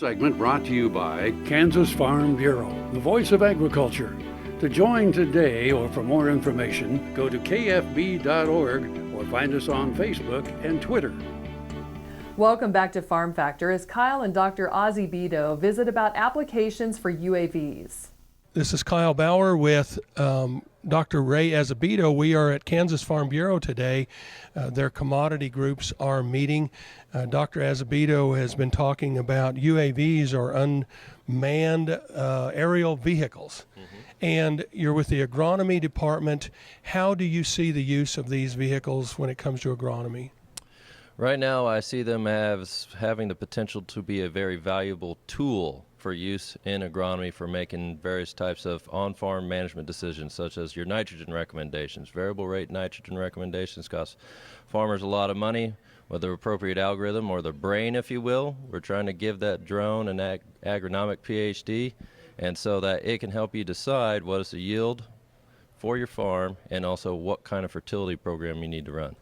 segment brought to you by Kansas Farm Bureau, the voice of agriculture. To join today or for more information, go to kfb.org or find us on Facebook and Twitter. Welcome back to Farm Factor as Kyle and Dr. Asebedo visit about applications for UAVs. This is Kyle Bauer with Dr. Ray Asebedo. We are at Kansas Farm Bureau today. Their commodity groups are meeting. Dr. Asebedo has been talking about UAVs, or unmanned aerial vehicles. And you're with the Agronomy Department. How do you see the use of these vehicles when it comes to agronomy? Right now, I see them as having the potential to be a very valuable tool for use in agronomy for making various types of on-farm management decisions, such as your nitrogen recommendations. Variable rate nitrogen recommendations cost farmers a lot of money with the appropriate algorithm, or the brain, if you will. We're trying to give that drone an agronomic PhD, and so that it can help you decide what is the yield for your farm and also what kind of fertility program you need to run.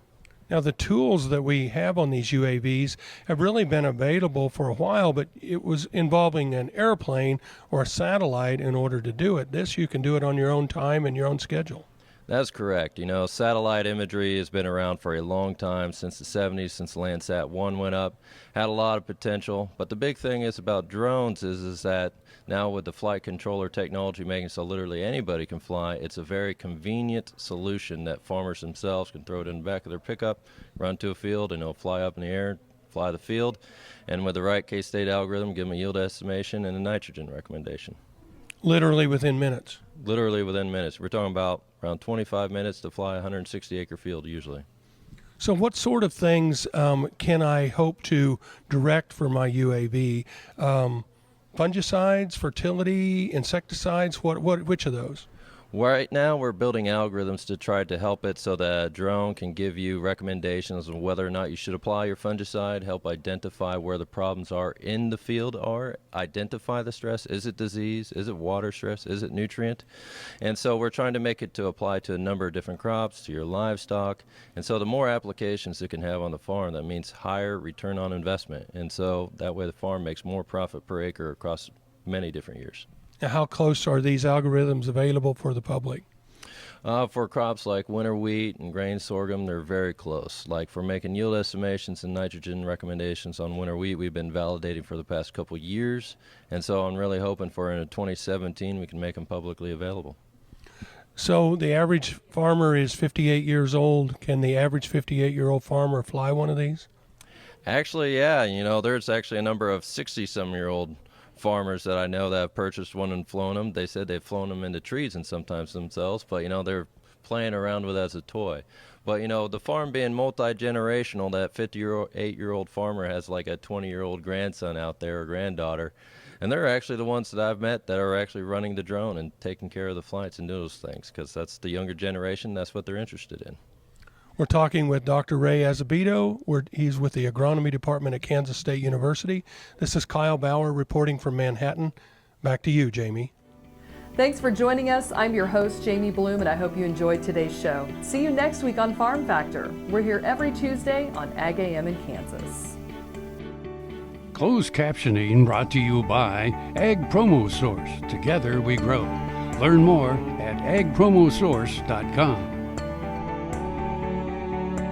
Now, the tools that we have on these UAVs have really been available for a while, but it was involving an airplane or a satellite in order to do it. This, you can do it on your own time and your own schedule. That's correct. You know, satellite imagery has been around for a long time, since the 70s, since Lancet One went up, had a lot of potential. But the big thing is about drones is that now with the flight controller technology making so literally anybody can fly, it's a very convenient solution that farmers themselves can throw it in the back of their pickup, run to a field, and it'll fly up in the air, fly the field, and with the right K-State algorithm, give them a yield estimation and a nitrogen recommendation. Literally within minutes. Literally within minutes. We're talking about around 25 minutes to fly a 160-acre field usually. So what sort of things can I hope to direct for my UAV? Fungicides, fertility, insecticides, which of those? Right now we're building algorithms to try to help it so that a drone can give you recommendations on whether or not you should apply your fungicide, help identify where the problems are in the field, or identify the stress. Is it disease? Is it water stress? Is it nutrient? And so we're trying to make it to apply to a number of different crops, to your livestock. And so the more applications it can have on the farm, that means higher return on investment. And so that way the farm makes more profit per acre across many different years. Now, how close are these algorithms available for the public? For crops like winter wheat and grain sorghum, they're very close. Like for making yield estimations and nitrogen recommendations on winter wheat, we've been validating for the past couple years. And so I'm really hoping for in 2017 we can make them publicly available. So the average farmer is 58 years old. Can the average 58-year-old farmer fly one of these? Actually, yeah. You know, there's actually a number of 60-some-year-old farmers that I know that have purchased one and flown them. They said they've flown them into trees and sometimes themselves, but you know, they're playing around with it as a toy. But you know, the farm being multi-generational, that 58-year-old farmer has like a 20-year-old grandson out there or granddaughter, and they're actually the ones that I've met that are actually running the drone and taking care of the flights and doing those things, because that's the younger generation, that's what they're interested in. We're talking with Dr. Ray Asebedo. He's with the Agronomy Department at Kansas State University. This is Kyle Bauer reporting from Manhattan. Back to you, Jamie. Thanks for joining us. I'm your host, Jamie Bloom, and I hope you enjoyed today's show. See you next week on Farm Factor. We're here every Tuesday on Ag AM in Kansas. Closed captioning brought to you by Ag Promo Source. Together we grow. Learn more at agpromosource.com.